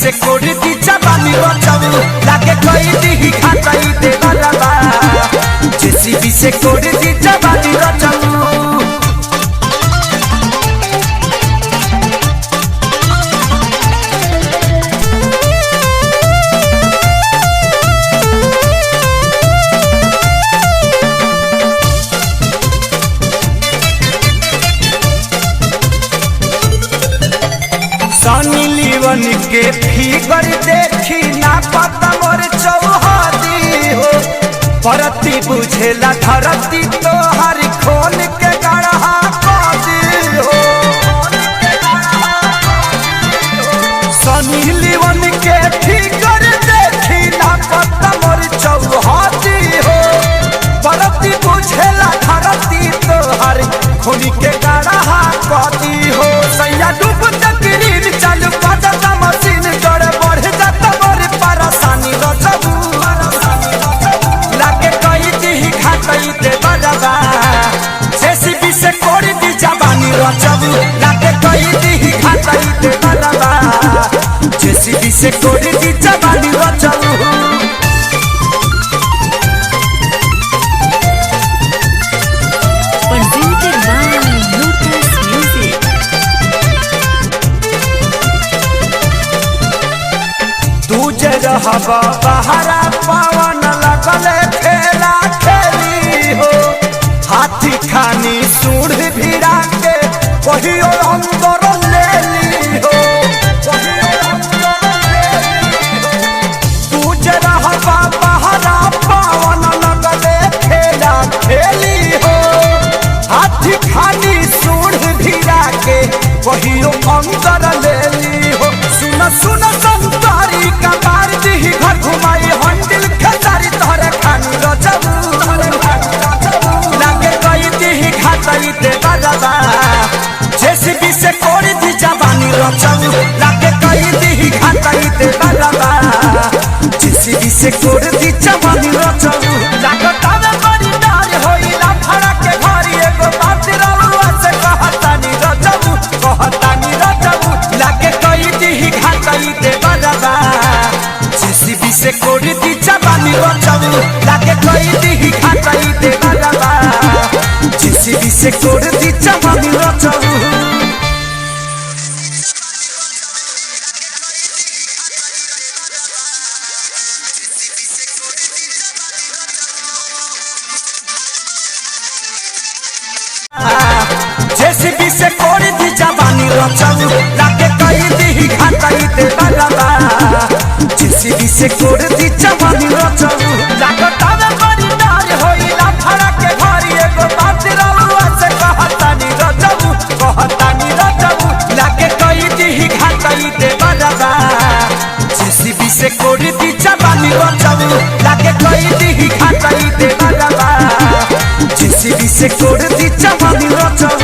से कोड़ी दी जवानी बचाऊ लागे कोई दी घाटाई दे बरबा जेसीबी से कोड़ी दी जवानी बचाऊ सनी लीवन के फिगर देखी ना पता मोर चौहदी हो परती बुझेला धरती तो हर खोल के गढ़ा कदी हो सनी लीवन के फिगर देखी ना पता मोर चौहदी हो परती बुझेला धरती तो हर खोल के गढ़ा कदी हो सैया डूब चालू पड़ता मशीन जोड़े बढ़ जाता मोर परेशानी रचबू लागे कई दी घाटई दे बरबा जेसीबी से कोड़ी दी जवानी रचबू लागे कई दी घाटई दे बरबा जेसीबी से कोड़ी दी जवानी रचबू हवा बहरा पवन लगले खेला खेली हो हाथी खानी सूढ़ भिड़ा के कहियो अंदर ले ली हो तू जरा हवा बहरा पवन लगले खेला खेली हो हाथी खानी सूढ़ भिड़ा के कहियो अंदर ले ली हो सुन सुन संतारी का घर घुमाई हंडिल खेसारी तोहरे खानी रचबू लागे कई दी घाटई दे बरबा जेसीबी से कोड़ी दी जवानी रचबू लागे कई दी घाटई दे बरबा जेसीबी से कोड़ी दी जवानी रचबू लागता में बड़ी डार होइला फड़ा के घरी एगो बात रउआ से कहतानी रचबू लागे कई दी घाटई दे बरबा जेसीबी से कोड़ी दी जवानी बचाऊ लागे कोई दी घाटई दे बरबा जेसीबी से कोड़ी दी जवानी बचाऊ जेसीबी से कोड़ी दी जवानी बचाऊ लागे कोई दी घाटई दे बरबा जेसीबी से कोड़ी दी जवानी रचबू लागता में बड़ी डार होइला फड़ा के घरी एगो बात रउआ से कहतानी रचबू लागे कई दी घाटई दे बरबा जेसीबी से कोड़ी दी जवानी रचबू लागे कई दी घाटई दे बरबा जेसीबी से कोड़ी दी जवानी रचबू